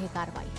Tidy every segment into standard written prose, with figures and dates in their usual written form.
है कार्रवाई।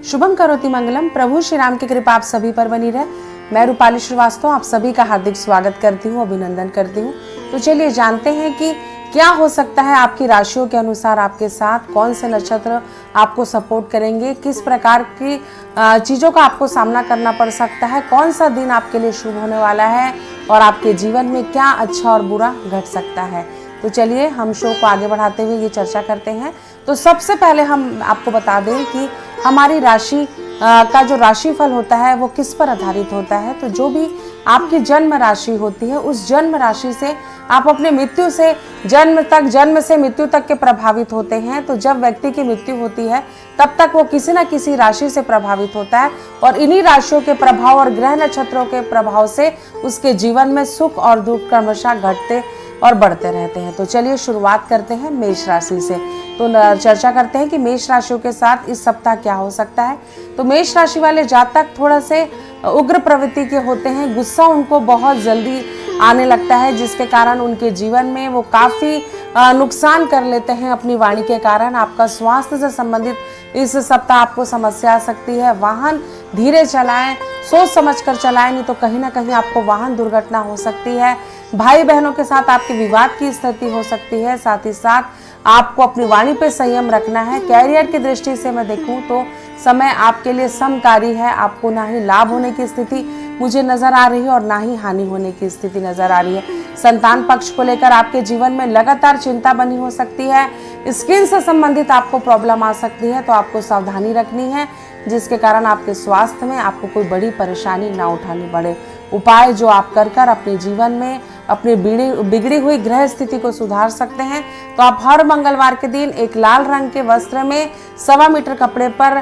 शुभम करोति मंगलम। प्रभु श्री राम की कृपा आप सभी पर बनी रहे। मैं रूपाली श्रीवास्तव आप सभी का हार्दिक स्वागत करती हूँ, अभिनंदन करती हूँ। तो चलिए जानते हैं कि क्या हो सकता है आपकी राशियों के अनुसार आपके साथ, कौन से नक्षत्र आपको सपोर्ट करेंगे, किस प्रकार की चीज़ों का आपको सामना करना पड़ सकता है, कौन सा दिन आपके लिए शुभ होने वाला है और आपके जीवन में क्या अच्छा और बुरा घट सकता है। तो चलिए हम शो को आगे बढ़ाते हुए ये चर्चा करते हैं। तो सबसे पहले हम आपको बता दें कि हमारी राशि का जो राशिफल होता है वो किस पर आधारित होता है। तो जो भी आपकी जन्म राशि होती है उस जन्म राशि से आप अपने मृत्यु से जन्म से मृत्यु तक के प्रभावित होते हैं। तो जब व्यक्ति की मृत्यु होती है तब तक वो किसी न किसी राशि से प्रभावित होता है और इन्हीं राशियों के प्रभाव और ग्रह नक्षत्रों के प्रभाव से उसके जीवन में सुख और दुख क्रमशः घटते और बढ़ते रहते हैं। तो चलिए शुरुआत करते हैं मेष राशि से। तो चर्चा करते हैं कि मेष राशियों के साथ इस सप्ताह क्या हो सकता है। तो मेष राशि वाले जातक थोड़ा से उग्र प्रवृत्ति के होते हैं, गुस्सा उनको बहुत जल्दी आने लगता है जिसके कारण उनके जीवन में वो काफी नुकसान कर लेते हैं अपनी वाणी के कारण। आपका स्वास्थ्य से संबंधित इस सप्ताह आपको समस्या आ सकती है। वाहन धीरे चलाएं, सोच समझकर चलाएं, नहीं तो कहीं ना कहीं आपको वाहन दुर्घटना हो सकती है। भाई बहनों के साथ आपके विवाद की स्थिति हो सकती है। साथ ही साथ आपको अपनी वाणी पे संयम रखना है। कैरियर की दृष्टि से मैं देखूं तो समय आपके लिए समकारी है। आपको ना ही लाभ होने की स्थिति मुझे नजर आ रही है और ना ही हानि होने की स्थिति नजर आ रही है। संतान पक्ष को लेकर आपके जीवन में लगातार चिंता बनी हो सकती है। स्किन से संबंधित आपको प्रॉब्लम आ सकती है, तो आपको सावधानी रखनी है जिसके कारण आपके स्वास्थ्य में आपको कोई बड़ी परेशानी ना उठानी पड़े। उपाय जो आप कर अपने जीवन में अपनी बिगड़ी हुई ग्रह स्थिति को सुधार सकते हैं। तो आप हर मंगलवार के दिन एक लाल रंग के वस्त्र में 1.25 मीटर कपड़े पर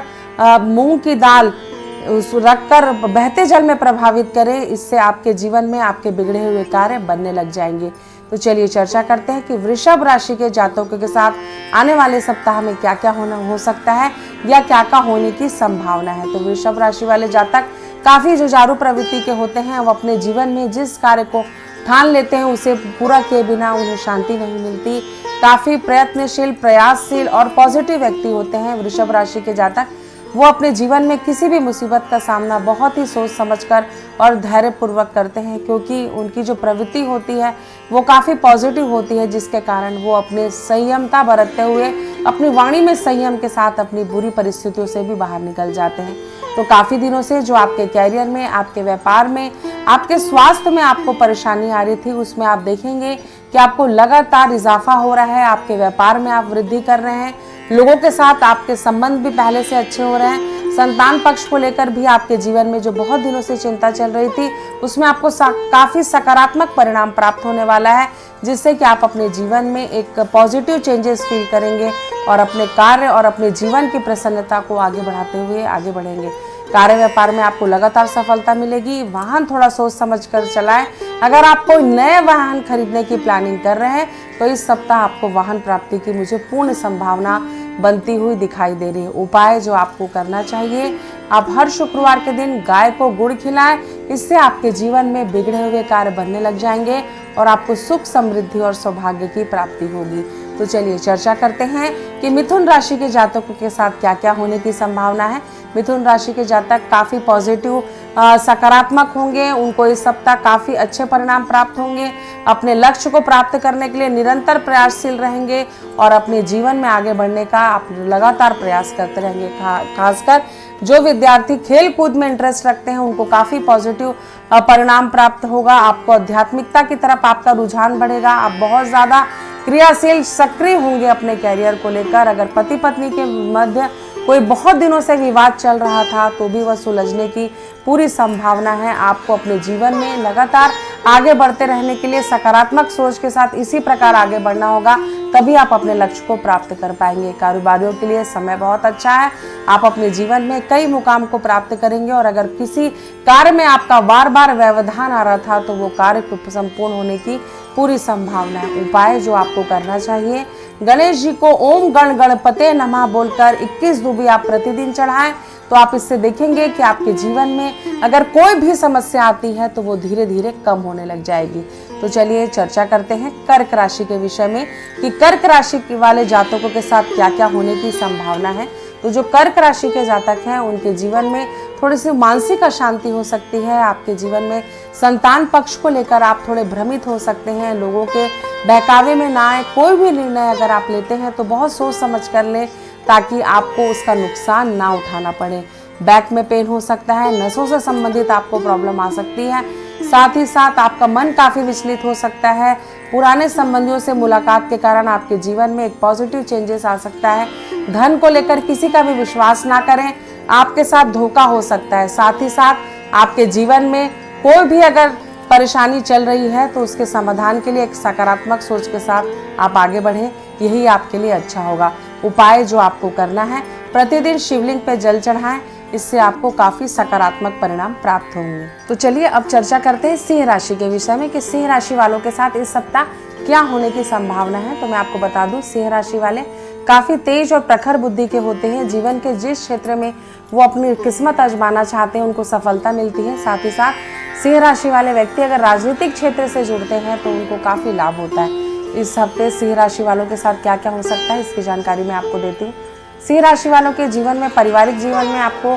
मूंग की दाल रखकर बहते जल में प्रभावित करें। इससे आपके जीवन में आपके बिगड़े हुए कार्य बनने लग जाएंगे। तो चलिए चर्चा करते हैं कि वृषभ राशि के जातकों के साथ आने वाले सप्ताह में क्या क्या हो सकता है या क्या क्या होने की संभावना है। तो वृषभ राशि वाले जातक काफी जुझारू प्रवृत्ति के होते हैं। वो अपने जीवन में जिस कार्य को ठान लेते हैं उसे पूरा किए बिना उन्हें शांति नहीं मिलती। काफी प्रयत्नशील, प्रयासशील और पॉजिटिव व्यक्ति होते हैं वृषभ राशि के जातक। वो अपने जीवन में किसी भी मुसीबत का सामना बहुत ही सोच समझकर और धैर्य पूर्वक करते हैं, क्योंकि उनकी जो प्रवृत्ति होती है वो काफ़ी पॉजिटिव होती है जिसके कारण वो अपने संयमता बरतते हुए अपनी वाणी में संयम के साथ अपनी बुरी परिस्थितियों से भी बाहर निकल जाते हैं। तो काफ़ी दिनों से जो आपके कैरियर में, आपके व्यापार में, आपके स्वास्थ्य में आपको परेशानी आ रही थी उसमें आप देखेंगे कि आपको लगातार इजाफा हो रहा है। आपके व्यापार में आप वृद्धि कर रहे हैं। लोगों के साथ आपके संबंध भी पहले से अच्छे हो रहे हैं। संतान पक्ष को लेकर भी आपके जीवन में जो बहुत दिनों से चिंता चल रही थी उसमें आपको काफी सकारात्मक परिणाम प्राप्त होने वाला है, जिससे कि आप अपने जीवन में एक पॉजिटिव चेंजेस फील करेंगे और अपने कार्य और अपने जीवन की प्रसन्नता को आगे बढ़ाते हुए आगे बढ़ेंगे। कार्य व्यापार में आपको लगातार सफलता मिलेगी। वाहन थोड़ा सोच समझ कर चलाएं। अगर आप कोई नए वाहन खरीदने की प्लानिंग कर रहे हैं तो इस सप्ताह आपको वाहन प्राप्ति की मुझे पूर्ण संभावना बनती हुई दिखाई दे रही है। उपाय जो आपको करना चाहिए, आप हर शुक्रवार के दिन गाय को गुड़ खिलाएं। इससे आपके जीवन में बिगड़े हुए कार्य बनने लग जाएंगे और आपको सुख, समृद्धि और सौभाग्य की प्राप्ति होगी। तो चलिए चर्चा करते हैं कि मिथुन राशि के जातकों के साथ क्या क्या होने की संभावना है। मिथुन राशि के जातक काफी पॉजिटिव, सकारात्मक होंगे। उनको इस सप्ताह काफी अच्छे परिणाम प्राप्त होंगे। अपने लक्ष्य को प्राप्त करने के लिए निरंतर प्रयासशील रहेंगे और अपने जीवन में आगे बढ़ने का आप लगातार प्रयास करते रहेंगे। खासकर जो विद्यार्थी खेल कूद में इंटरेस्ट रखते हैं उनको काफी पॉजिटिव परिणाम प्राप्त होगा। आपको आध्यात्मिकता की तरफ आपका रुझान बढ़ेगा। आप बहुत ज्यादा क्रियाशील, सक्रिय होंगे अपने कैरियर को लेकर। अगर पति पत्नी के मध्य कोई बहुत दिनों से विवाद चल रहा था तो भी वह सुलझने की पूरी संभावना है। आपको अपने जीवन में लगातार आगे बढ़ते रहने के लिए सकारात्मक सोच के साथ इसी प्रकार आगे बढ़ना होगा, तभी आप अपने लक्ष्य को प्राप्त कर पाएंगे। कारोबारियों के लिए समय बहुत अच्छा है। आप अपने जीवन में कई मुकाम को प्राप्त करेंगे और अगर किसी कार्य में आपका बार बार व्यवधान आ रहा था तो वो कार्य संपूर्ण होने की पूरी संभावना है। उपाय जो आपको करना चाहिए, गणेश जी को ओम गण गणपते नमः बोलकर 21 दूबी आप प्रतिदिन चढ़ाएं। तो आप इससे देखेंगे कि आपके जीवन में अगर कोई भी समस्या आती है तो वो धीरे धीरे कम होने लग जाएगी। तो चलिए चर्चा करते हैं कर्क राशि के विषय में कि कर्क राशि वाले जातकों के साथ क्या क्या होने की संभावना है। तो जो कर्क राशि के जातक हैं उनके जीवन में थोड़ी सी मानसिक अशांति हो सकती है। आपके जीवन में संतान पक्ष को लेकर आप थोड़े भ्रमित हो सकते हैं। लोगों के बहकावे में ना आए, कोई भी निर्णय अगर आप लेते हैं तो बहुत सोच समझ कर लें ताकि आपको उसका नुकसान ना उठाना पड़े। बैक में पेन हो सकता है, नसों से संबंधित आपको प्रॉब्लम आ सकती है। साथ ही साथ आपका मन काफी विचलित हो सकता है। पुराने संबंधियों से मुलाकात के कारण आपके जीवन में एक पॉजिटिव चेंजेस आ सकता है। धन को लेकर किसी का भी विश्वास ना करें, आपके साथ धोखा हो सकता है। साथ ही साथ आपके जीवन में कोई भी अगर परेशानी चल रही है तो उसके समाधान के लिए एक सकारात्मक सोच के साथ आप आगे बढ़ें, यही आपके लिए अच्छा होगा। उपाय जो आपको करना है, प्रतिदिन शिवलिंग पे जल चढ़ाएं, इससे आपको काफी सकारात्मक परिणाम प्राप्त होंगे। तो चलिए अब चर्चा करते हैं सिंह राशि के विषय में कि सिंह राशि वालों के साथ इस सप्ताह क्या होने की संभावना है। तो मैं आपको बता दूं, सिंह राशि वाले काफी तेज और प्रखर बुद्धि के होते हैं। जीवन के जिस क्षेत्र में वो अपनी किस्मत आजमाना चाहते हैं उनको सफलता मिलती है। साथ ही साथ सिंह राशि वाले व्यक्ति अगर राजनीतिक क्षेत्र से जुड़ते हैं तो उनको काफी लाभ होता है। इस हफ्ते सिंह राशि वालों के साथ क्या क्या हो सकता है इसकी जानकारी मैं आपको देती हूँ। सिंह राशि वालों के जीवन में, पारिवारिक जीवन में आपको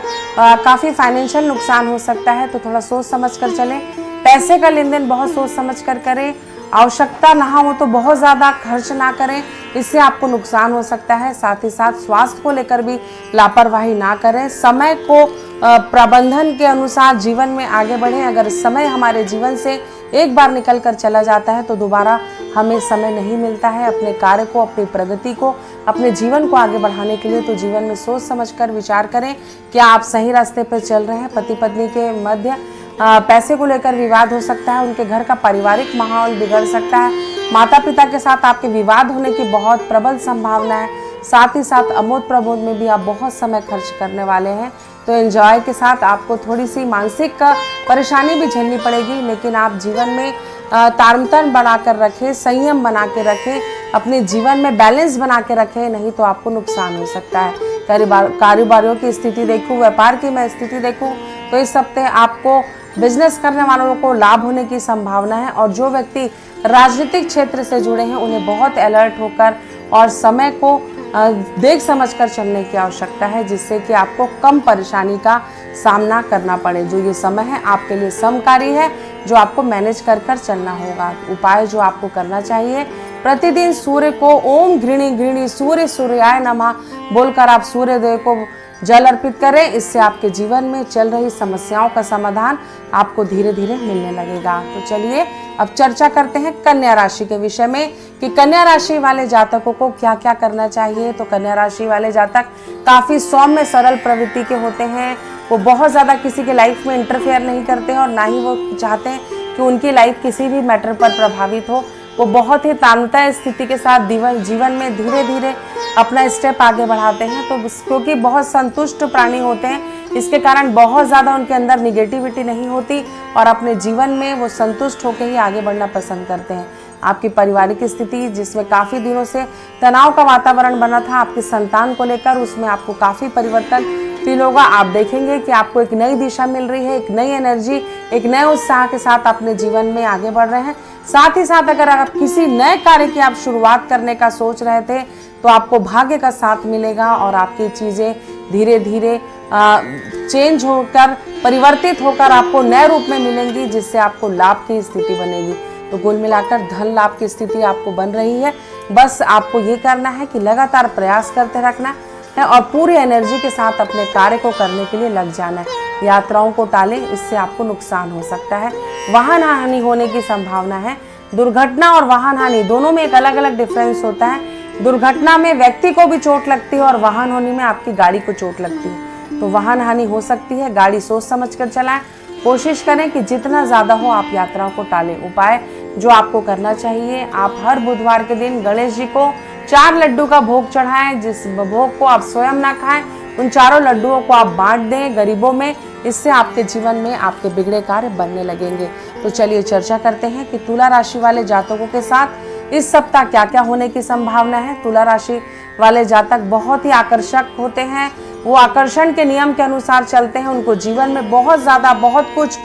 काफी फाइनेंशियल नुकसान हो सकता है, तो थोड़ा सोच समझ कर चलें। पैसे का लेन देन बहुत सोच समझ कर करें। आवश्यकता ना हो तो बहुत ज्यादा खर्च ना करें, इससे आपको नुकसान हो सकता है। साथ ही साथ स्वास्थ्य को लेकर भी लापरवाही ना करें। समय को प्रबंधन के अनुसार जीवन में आगे बढ़ें। अगर समय हमारे जीवन से एक बार निकल कर चला जाता है तो दोबारा हमें समय नहीं मिलता है अपने कार्य को, अपनी प्रगति को, अपने जीवन को आगे बढ़ाने के लिए। तो जीवन में सोच समझकर विचार करें, क्या आप सही रास्ते पर चल रहे हैं। पति पत्नी के मध्य पैसे को लेकर विवाद हो सकता है, उनके घर का पारिवारिक माहौल बिगड़ सकता है। माता पिता के साथ आपके विवाद होने की बहुत प्रबल संभावना है। साथ ही साथ अमोद प्रमोद में भी आप बहुत समय खर्च करने वाले हैं, तो एंजॉय के साथ आपको थोड़ी सी मानसिक परेशानी भी झेलनी पड़ेगी। लेकिन आप जीवन में तारतम्य बना कर रखें, संयम बना के रखें, अपने जीवन में बैलेंस बना के रखें, नहीं तो आपको नुकसान हो सकता है। कारोबारियों की स्थिति देखूं, व्यापार की मैं स्थिति देखूं तो इस हफ्ते आपको बिजनेस करने वालों को लाभ होने की संभावना है। और जो व्यक्ति राजनीतिक क्षेत्र से जुड़े हैं उन्हें बहुत अलर्ट होकर और समय को देख समझकर चलने की आवश्यकता है, जिससे कि आपको कम परेशानी का सामना करना पड़े। जो ये समय है आपके लिए समकारी है, जो आपको मैनेज कर कर चलना होगा। उपाय जो आपको करना चाहिए, प्रतिदिन सूर्य को ओम घृणी घृणी सूर्य सूर्याय नमः बोलकर आप सूर्यदेव को जल अर्पित करें। इससे आपके जीवन में चल रही समस्याओं का समाधान आपको धीरे धीरे मिलने लगेगा। तो चलिए अब चर्चा करते हैं कन्या राशि के विषय में कि कन्या राशि वाले जातकों को क्या क्या करना चाहिए। तो कन्या राशि वाले जातक काफी सौम्य सरल प्रवृत्ति के होते हैं। वो बहुत ज्यादा किसी के लाइफ में इंटरफेयर नहीं करते हैं और ना ही वो चाहते हैं कि उनकी लाइफ किसी भी मैटर पर प्रभावित हो। वो बहुत ही तानता स्थिति के साथ जीवन में धीरे धीरे अपना स्टेप आगे बढ़ाते हैं। तो क्योंकि बहुत संतुष्ट प्राणी होते हैं, इसके कारण बहुत ज़्यादा उनके अंदर निगेटिविटी नहीं होती और अपने जीवन में वो संतुष्ट होकर ही आगे बढ़ना पसंद करते हैं। आपकी पारिवारिक स्थिति जिसमें काफ़ी दिनों से तनाव का वातावरण बना था आपकी संतान को लेकर, उसमें आपको काफ़ी परिवर्तन फील होगा। आप देखेंगे कि आपको एक नई दिशा मिल रही है, एक नई एनर्जी, एक नए उत्साह के साथ अपने जीवन में आगे बढ़ रहे हैं। साथ ही साथ अगर आप किसी नए कार्य की आप शुरुआत करने का सोच रहे थे तो आपको भाग्य का साथ मिलेगा और आपकी चीज़ें धीरे धीरे चेंज होकर, परिवर्तित होकर आपको नए रूप में मिलेंगी, जिससे आपको लाभ की स्थिति बनेगी। तो कुल मिलाकर धन लाभ की स्थिति आपको बन रही है। बस आपको ये करना है कि लगातार प्रयास करते रखना है और पूरी एनर्जी के साथ अपने कार्य को करने के लिए लग जाना है। यात्राओं को टालें, इससे आपको नुकसान हो सकता है। वाहन हानि होने की संभावना है। दुर्घटना और वाहन हानि दोनों में एक अलग अलग डिफरेंस होता है। दुर्घटना में व्यक्ति को भी चोट लगती है और वाहन हानि में आपकी गाड़ी को चोट लगती है। तो वाहन हानि हो सकती है, गाड़ी सोच समझ कर चलाएं। कोशिश करें कि जितना ज्यादा हो आप यात्राओं को टालें। उपाय जो आपको करना चाहिए, आप हर बुधवार के दिन गणेश जी को 4 लड्डू का भोग चढ़ाएं। जिस भोग को आप स्वयं ना खाएं, उन चारों लड्डुओं को आप बांट दें गरीबों में। इससे आपके जीवन में आपके बिगड़े कार्य बनने लगेंगे। तो चलिए चर्चा करते हैं कि तुला राशि वाले जातकों के साथ इस सप्ताह क्या क्या होने की संभावना है। तुला राशि वाले जातक बहुत ही आकर्षक होते हैं, वो आकर्षण के नियम के अनुसार चलते हैं, उनको जीवन में बहुत ज्यादा बहुत कुछ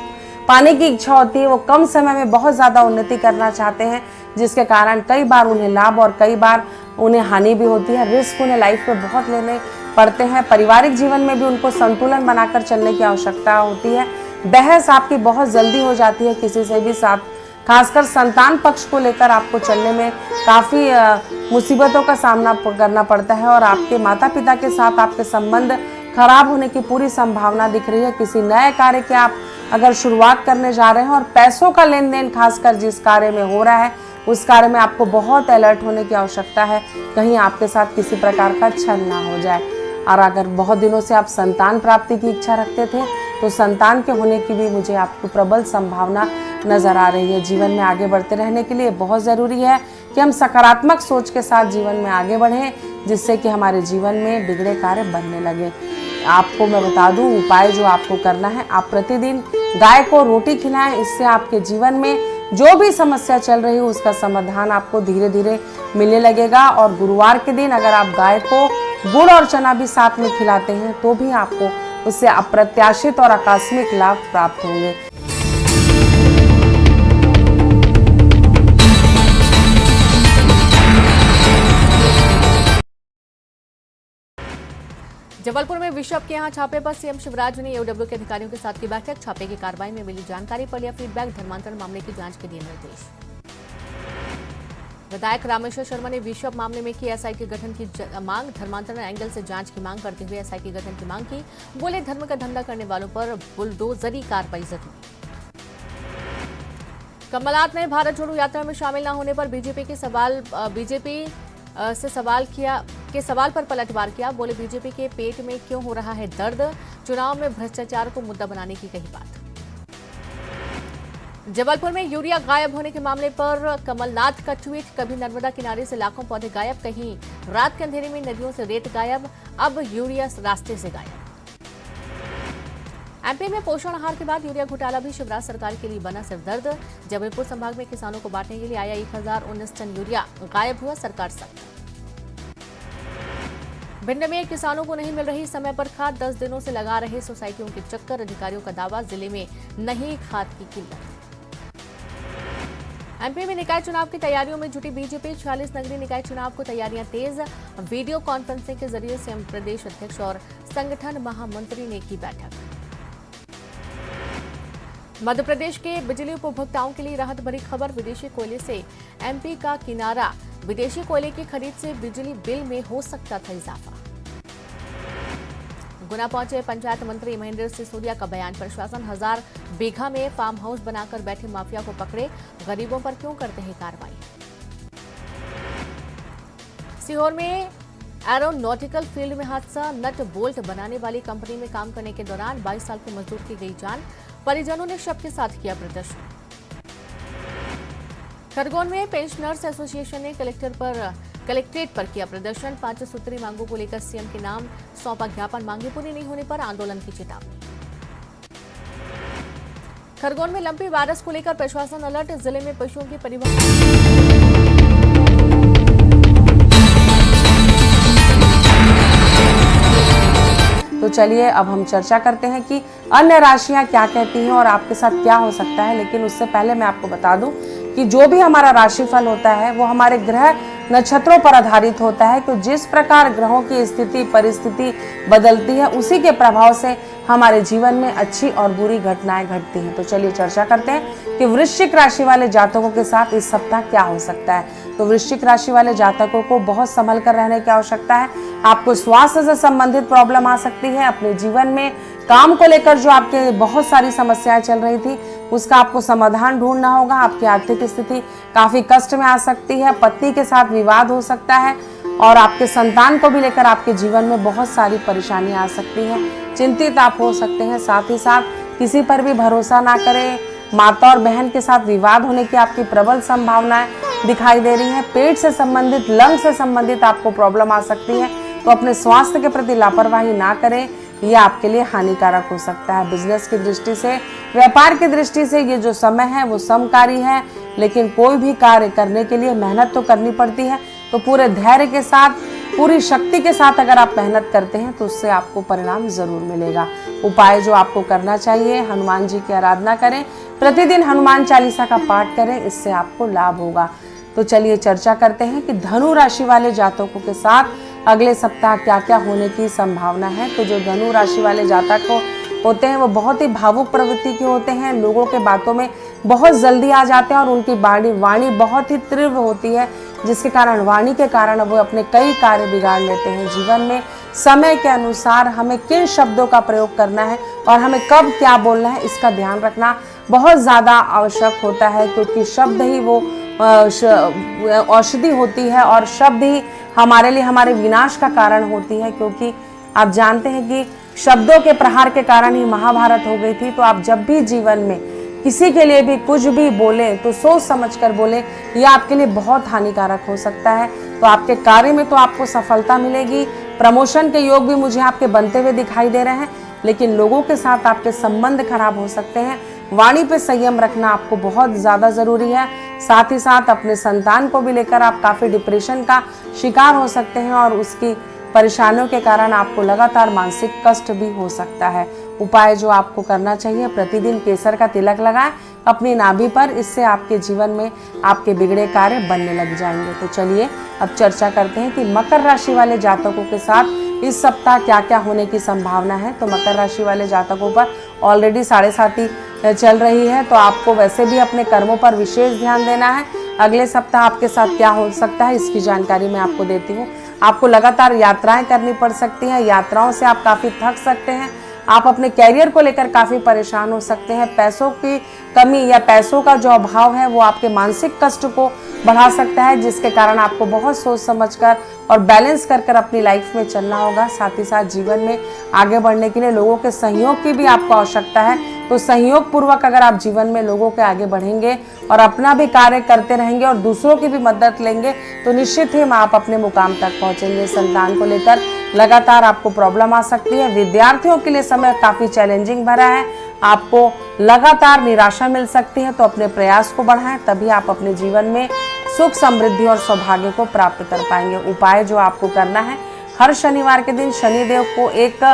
पाने की इच्छा होती है, वो कम समय में बहुत ज्यादा उन्नति करना चाहते हैं, जिसके कारण कई बार उन्हें लाभ और कई बार उन्हें हानि भी होती है। रिस्क उन्हें लाइफ में बहुत लेने पड़ते हैं। पारिवारिक जीवन में भी उनको संतुलन बनाकर चलने की आवश्यकता होती है। बहस आपकी बहुत जल्दी हो जाती है किसी से भी साथ, खासकर संतान पक्ष को लेकर आपको चलने में काफी मुसीबतों का सामना करना पड़ता है और आपके माता पिता के साथ आपके संबंध खराब होने की पूरी संभावना दिख रही है। किसी नए कार्य की आप अगर शुरुआत करने जा रहे हैं और पैसों का लेन देन खासकर जिस कार्य में हो रहा है उस कार्य में आपको बहुत अलर्ट होने की आवश्यकता है, कहीं आपके साथ किसी प्रकार का छल ना हो जाए। और अगर बहुत दिनों से आप संतान प्राप्ति की इच्छा रखते थे तो संतान के होने की भी मुझे आपको प्रबल संभावना नजर आ रही है। जीवन में आगे बढ़ते रहने के लिए बहुत ज़रूरी है कि हम सकारात्मक सोच के साथ जीवन में आगे बढ़ें, जिससे कि हमारे जीवन में बिगड़े कार्य बनने लगे। आपको मैं बता दूं उपाय जो आपको करना है, आप प्रतिदिन गाय को रोटी खिलाएं। इससे आपके जीवन में जो भी समस्या चल रही है उसका समाधान आपको धीरे धीरे मिलने लगेगा। और गुरुवार के दिन अगर आप गाय को गुड़ और चना भी साथ में खिलाते हैं तो भी आपको उससे अप्रत्याशित और आकस्मिक लाभ प्राप्त होंगे। जबलपुर में बिशप के यहां छापे पर सीएम शिवराज ने ईओडब्ल्यू के अधिकारियों के साथ की बैठक। छापे की कार्रवाई में मिली जानकारी पर लिया फीडबैक। धर्मांतरण मामले की जांच के दिए निर्देश। विधायक रामेश्वर शर्मा ने बिशप मामले में की एसआई के गठन की मांग। धर्मांतरण एंगल से जांच की मांग करते हुए एसआई के गठन की मांग की। बोले धर्म का धंधा करने वालों पर बुलडोजरी कार्रवाई जरूरी। कमलनाथ ने भारत जोड़ो यात्रा में शामिल न होने पर बीजेपी से सवाल पर पलटवार किया। बोले बीजेपी के पेट में क्यों हो रहा है दर्द। चुनाव में भ्रष्टाचार को मुद्दा बनाने की कही बात। जबलपुर में यूरिया गायब होने के मामले पर कमलनाथ का ट्वीट। कभी नर्मदा किनारे से लाखों पौधे गायब, कहीं रात के अंधेरे में नदियों से रेत गायब, अब यूरिया रास्ते से गायब। एमपी में पोषण आहार के बाद यूरिया घोटाला भी शिवराज सरकार के लिए बना सिरदर्द। जबलपुर संभाग में किसानों को बांटने के लिए आया 1019 टन यूरिया, गायब हुआ सरकार सख्त। भिंड में किसानों को नहीं मिल रही समय पर खाद, 10 दिनों से लगा रहे सोसाइटियों के चक्कर। अधिकारियों का दावा, जिले में नहीं खाद की किल्लत। एमपी में निकाय चुनाव की तैयारियों में जुटी बीजेपी। 46 नगरीय निकाय चुनाव को तैयारियां तेज। वीडियो कॉन्फ्रेंसिंग के जरिए सीएम, प्रदेश अध्यक्ष और संगठन महामंत्री ने की बैठक। मध्य प्रदेश के बिजली उपभोक्ताओं के लिए राहत भरी खबर। विदेशी कोयले से एमपी का किनारा। विदेशी कोयले की खरीद से बिजली बिल में हो सकता था इजाफा। गुना पहुंचे पंचायत मंत्री महेंद्र सिसोदिया का बयान। प्रशासन 1000 बीघा में फार्म हाउस बनाकर बैठे माफिया को पकड़े, गरीबों पर क्यों करते हैं कार्रवाई। सीहोर में एरोनॉटिकल फील्ड में हादसा। नट बोल्ट बनाने वाली कंपनी में काम करने के दौरान 22 साल के मजदूर की गई जान। परिजनों ने शव के साथ किया प्रदर्शन। खरगोन में पेंशनर्स एसोसिएशन ने कलेक्ट्रेट पर किया प्रदर्शन। 5 सूत्री मांगों को लेकर सीएम के नाम सौंपा ज्ञापन। मांगे पूरी नहीं होने पर आंदोलन की चेतावनी। खरगोन में लंपी वायरस को लेकर प्रशासन अलर्ट। जिले में पशुओं के परिवहन। तो चलिए अब हम चर्चा करते हैं कि अन्य राशियां क्या कहती हैं और आपके साथ क्या हो सकता है। लेकिन उससे पहले मैं आपको बता दूं कि जो भी हमारा राशिफल होता है वो हमारे ग्रह नक्षत्रों पर आधारित होता है। तो जिस प्रकार ग्रहों की स्थिति परिस्थिति बदलती है उसी के प्रभाव से हमारे जीवन में अच्छी और बुरी घटनाएं घटती हैं। तो चलिए चर्चा करते हैं कि वृश्चिक राशि वाले जातकों के साथ इस सप्ताह क्या हो सकता है। तो वृश्चिक राशि वाले जातकों को बहुत संभल कर रहने की आवश्यकता है। आपको स्वास्थ्य से संबंधित प्रॉब्लम आ सकती है। अपने जीवन में काम को लेकर जो आपके बहुत सारी समस्याएं चल रही थी उसका आपको समाधान ढूंढना होगा। आपकी आर्थिक स्थिति काफी कष्ट में आ सकती है। पति के साथ विवाद हो सकता है और आपके संतान को भी लेकर आपके जीवन में बहुत सारी परेशानियां आ सकती हैं। चिंतित आप हो सकते हैं। साथ ही साथ किसी पर भी भरोसा ना करें। माता और बहन के साथ विवाद होने की आपकी प्रबल संभावनाएं दिखाई दे रही हैं। पेट से संबंधित, लंग से संबंधित आपको प्रॉब्लम आ सकती है। तो अपने स्वास्थ्य के प्रति लापरवाही ना करें, यह आपके लिए हानिकारक हो सकता है। बिजनेस की दृष्टि से, व्यापार की दृष्टि से ये जो समय है वो समकारी है। लेकिन कोई भी कार्य करने के लिए मेहनत तो करनी पड़ती है। तो पूरे धैर्य के साथ पूरी शक्ति के साथ अगर आप मेहनत करते हैं तो उससे आपको परिणाम जरूर मिलेगा। उपाय जो आपको करना चाहिए, हनुमान जी की आराधना करें, प्रतिदिन हनुमान चालीसा का पाठ करें, इससे आपको लाभ होगा। तो चलिए चर्चा करते हैं कि धनु राशि वाले जातकों के साथ अगले सप्ताह क्या क्या होने की संभावना है। तो जो धनु राशि वाले जातक होते हैं वो बहुत ही भावुक प्रवृत्ति के होते हैं, लोगों के बातों में बहुत जल्दी आ जाते हैं और उनकी वाणी बहुत ही तीव्र होती है, जिसके कारण वाणी के कारण वो अपने कई कार्य बिगाड़ लेते हैं। जीवन में समय के अनुसार हमें किन शब्दों का प्रयोग करना है और हमें कब क्या बोलना है, इसका ध्यान रखना बहुत ज़्यादा आवश्यक होता है, क्योंकि शब्द ही वो औषधि होती है और शब्द ही हमारे लिए हमारे विनाश का कारण होती है। क्योंकि आप जानते हैं कि शब्दों के प्रहार के कारण ही महाभारत हो गई थी। तो आप जब भी जीवन में किसी के लिए भी कुछ भी बोले तो सोच समझकर बोले, यह आपके लिए बहुत हानिकारक हो सकता है। तो आपके कार्य में तो आपको सफलता मिलेगी, प्रमोशन के योग भी मुझे आपके बनते हुए दिखाई दे रहे हैं, लेकिन लोगों के साथ आपके संबंध खराब हो सकते हैं। वाणी पे संयम रखना आपको बहुत ज़्यादा ज़रूरी है। साथ ही साथ अपने संतान को भी लेकर आप काफ़ी डिप्रेशन का शिकार हो सकते हैं और उसकी परेशानियों के कारण आपको लगातार मानसिक कष्ट भी हो सकता है। उपाय जो आपको करना चाहिए, प्रतिदिन केसर का तिलक लगाएं अपनी नाभि पर, इससे आपके जीवन में आपके बिगड़े कार्य बनने लग जाएंगे। तो चलिए अब चर्चा करते हैं कि मकर राशि वाले जातकों के साथ इस सप्ताह क्या क्या होने की संभावना है। तो मकर राशि वाले जातकों पर ऑलरेडी 7.5 चल रही है, तो आपको वैसे भी अपने कर्मों पर विशेष ध्यान देना है। अगले सप्ताह आपके साथ क्या हो सकता है इसकी जानकारी मैं आपको देती हूँ। आपको लगातार यात्राएं करनी पड़ सकती हैं, यात्राओं से आप काफ़ी थक सकते हैं, आप अपने कैरियर को लेकर काफ़ी परेशान हो सकते हैं। पैसों की कमी या पैसों का जो अभाव है वो आपके मानसिक कष्ट को बढ़ा सकता है, जिसके कारण आपको बहुत सोच समझकर और बैलेंस कर कर अपनी लाइफ में चलना होगा। साथ ही साथ जीवन में आगे बढ़ने के लिए लोगों के सहयोग की भी आपको आवश्यकता है। तो सहयोग पूर्वक अगर आप जीवन में लोगों के आगे बढ़ेंगे और अपना भी कार्य करते रहेंगे और दूसरों की भी मदद लेंगे तो निश्चित ही आप अपने मुकाम तक पहुंचेंगे। संतान को लेकर लगातार आपको प्रॉब्लम आ सकती है। विद्यार्थियों के लिए समय काफ़ी चैलेंजिंग भरा है, आपको लगातार निराशा मिल सकती है। तो अपने प्रयास को बढ़ाएं, तभी आप अपने जीवन में सुख, समृद्धि और सौभाग्य को प्राप्त कर पाएंगे। उपाय जो आपको करना है, हर शनिवार के दिन शनिदेव को एक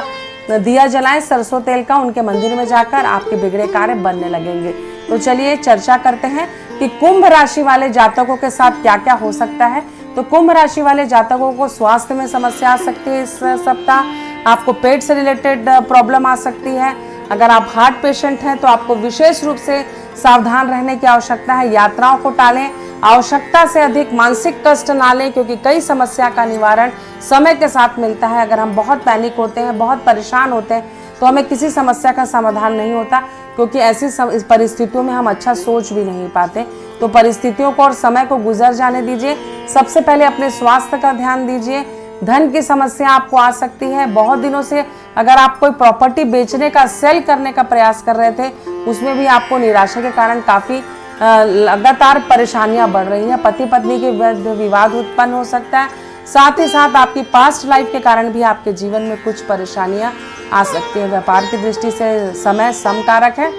दिया जलाएं सरसों तेल का, उनके मंदिर में जाकर आपके बिगड़े कार्य बनने लगेंगे। तो चलिए चर्चा करते हैं कि कुंभ राशि वाले जातकों के साथ क्या क्या हो सकता है। तो कुंभ राशि वाले जातकों को स्वास्थ्य में समस्या आ सकती है इस सप्ताह, आपको पेट से रिलेटेड प्रॉब्लम आ सकती है। अगर आप हार्ट पेशेंट हैं तो आपको विशेष रूप से सावधान रहने की आवश्यकता है। यात्राओं को टालें, आवश्यकता से अधिक मानसिक कष्ट ना लें, क्योंकि कई समस्या का निवारण समय के साथ मिलता है। अगर हम बहुत पैनिक होते हैं, बहुत परेशान होते हैं, तो हमें किसी समस्या का समाधान नहीं होता, क्योंकि ऐसी परिस्थितियों में हम अच्छा सोच भी नहीं पाते। तो परिस्थितियों को और समय को गुजर जाने दीजिए। सबसे पहले अपने स्वास्थ्य का ध्यान दीजिए। धन की समस्या आपको आ सकती है। बहुत दिनों से अगर आप कोई प्रॉपर्टी बेचने का, सेल करने का प्रयास कर रहे थे, उसमें भी आपको निराशा के कारण काफ़ी लगातार परेशानियां बढ़ रही हैं। पति पत्नी के विवाद उत्पन्न हो सकता है। साथ ही साथ आपकी पास्ट लाइफ के कारण भी आपके जीवन में कुछ परेशानियां आ सकती हैं। व्यापार की दृष्टि से समय समकारक है,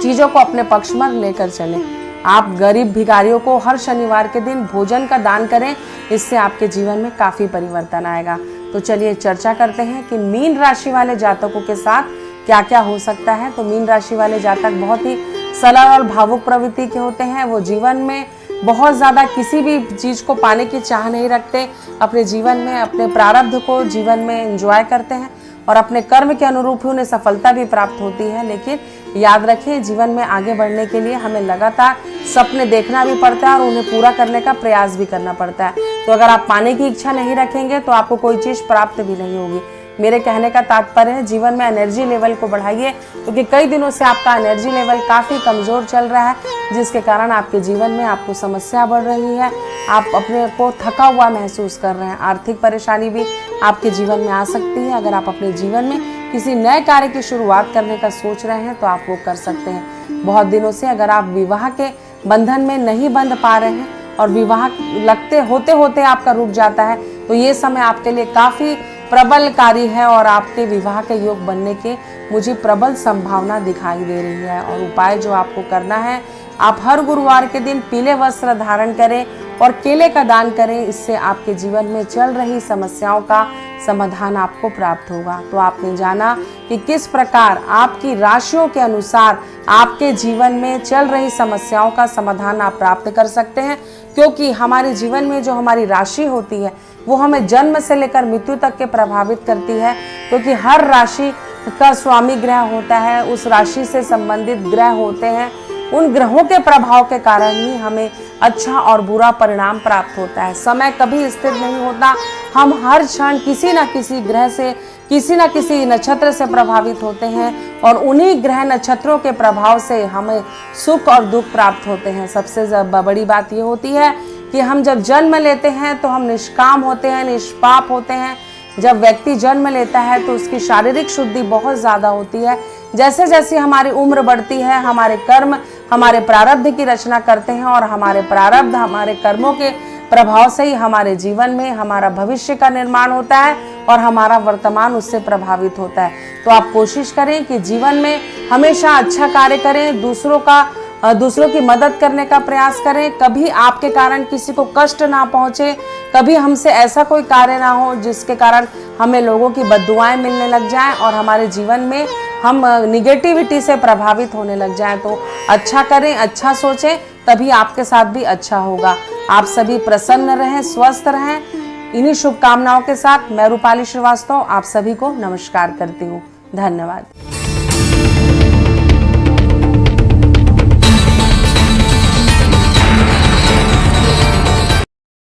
चीज़ों को अपने पक्ष में लेकर चलें। आप गरीब भिखारियों को हर शनिवार के दिन भोजन का दान करें, इससे आपके जीवन में काफ़ी परिवर्तन आएगा। तो चलिए चर्चा करते हैं कि मीन राशि वाले जातकों के साथ क्या क्या हो सकता है। तो मीन राशि वाले जातक बहुत ही सरल और भावुक प्रवृत्ति के होते हैं। वो जीवन में बहुत ज़्यादा किसी भी चीज़ को पाने की चाह नहीं रखते, अपने जीवन में अपने प्रारब्ध को जीवन में एंजॉय करते हैं और अपने कर्म के अनुरूप ही उन्हें सफलता भी प्राप्त होती है। लेकिन याद रखें, जीवन में आगे बढ़ने के लिए हमें लगातार सपने देखना भी पड़ता है और उन्हें पूरा करने का प्रयास भी करना पड़ता है। तो अगर आप पाने की इच्छा नहीं रखेंगे तो आपको कोई चीज़ प्राप्त भी नहीं होगी। मेरे कहने का तात्पर्य है, जीवन में एनर्जी लेवल को बढ़ाइए, क्योंकि कई दिनों से आपका एनर्जी लेवल काफ़ी कमज़ोर चल रहा है, जिसके कारण आपके जीवन में आपको समस्या बढ़ रही है। आप अपने को थका हुआ महसूस कर रहे हैं। आर्थिक परेशानी भी आपके जीवन में आ सकती है। अगर आप अपने जीवन में किसी नए कार्य की शुरुआत करने का सोच रहे हैं तो आप वो कर सकते हैं। बहुत दिनों से अगर आप विवाह के बंधन में नहीं बंध पा रहे हैं और विवाह होते होते आपका रुक जाता है, तो ये समय आपके लिए काफ़ी प्रबलकारी है और आपके विवाह के योग बनने के मुझे प्रबल संभावना दिखाई दे रही है। और उपाय जो आपको करना है, आप हर गुरुवार के दिन पीले वस्त्र धारण करें और केले का दान करें। इससे आपके जीवन में चल रही समस्याओं का समाधान आपको प्राप्त होगा। तो आपने जाना कि किस प्रकार आपकी राशियों के अनुसार आपके जीवन में चल रही समस्याओं का समाधान आप प्राप्त कर सकते हैं, क्योंकि हमारे जीवन में जो हमारी राशि होती है वो हमें जन्म से लेकर मृत्यु तक के प्रभावित करती है, क्योंकि हर राशि का स्वामी ग्रह होता है, उस राशि से संबंधित ग्रह होते हैं। उन ग्रहों के प्रभाव के कारण ही हमें अच्छा और बुरा परिणाम प्राप्त होता है। समय कभी स्थिर नहीं होता, हम हर क्षण किसी न किसी ग्रह से, किसी न किसी नक्षत्र से प्रभावित होते हैं और उन्हीं ग्रह नक्षत्रों के प्रभाव से हमें सुख और दुख प्राप्त होते हैं। सबसे बड़ी बात ये होती है कि हम जब जन्म लेते हैं तो हम निष्काम होते हैं, निष्पाप होते हैं। जब व्यक्ति जन्म लेता है तो उसकी शारीरिक शुद्धि बहुत ज़्यादा होती है। जैसे जैसे हमारी उम्र बढ़ती है, हमारे कर्म हमारे प्रारब्ध की रचना करते हैं और हमारे प्रारब्ध हमारे कर्मों के प्रभाव से ही हमारे जीवन में हमारा भविष्य का निर्माण होता है और हमारा वर्तमान उससे प्रभावित होता है। तो आप कोशिश करें कि जीवन में हमेशा अच्छा कार्य करें, दूसरों की मदद करने का प्रयास करें। कभी आपके कारण किसी को कष्ट ना पहुंचे, कभी हमसे ऐसा कोई कार्य ना हो जिसके कारण हमें लोगों की बद्दुआएं मिलने लग जाएं और हमारे जीवन में हम निगेटिविटी से प्रभावित होने लग जाएं। तो अच्छा करें, अच्छा सोचें, तभी आपके साथ भी अच्छा होगा। आप सभी प्रसन्न रहें, स्वस्थ रहें। इन्हीं शुभकामनाओं के साथ मैं रूपाली श्रीवास्तव आप सभी को नमस्कार करती हूँ। धन्यवाद।